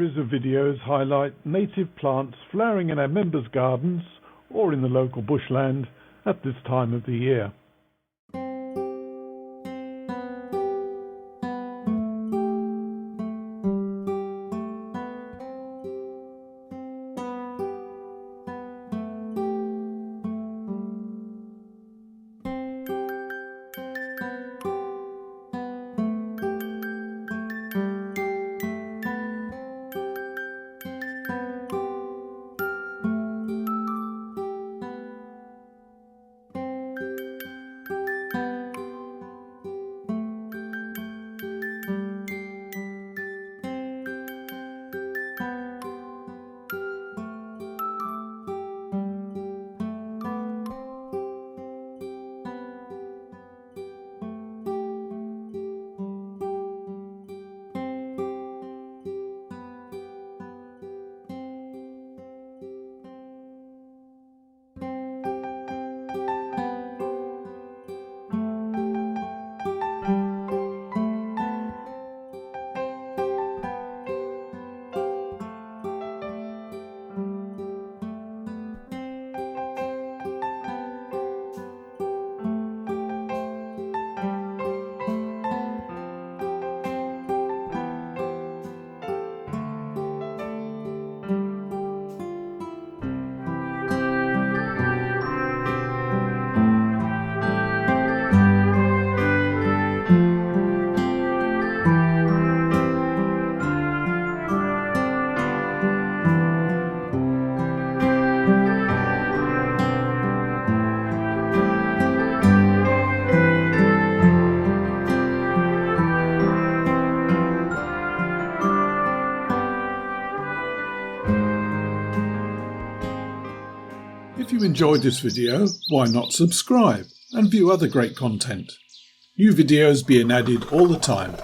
Series of videos highlight native plants flowering in our members' gardens or in the local bushland at this time of the year. If you enjoyed this video, why not subscribe and view other great content? New videos being added all the time.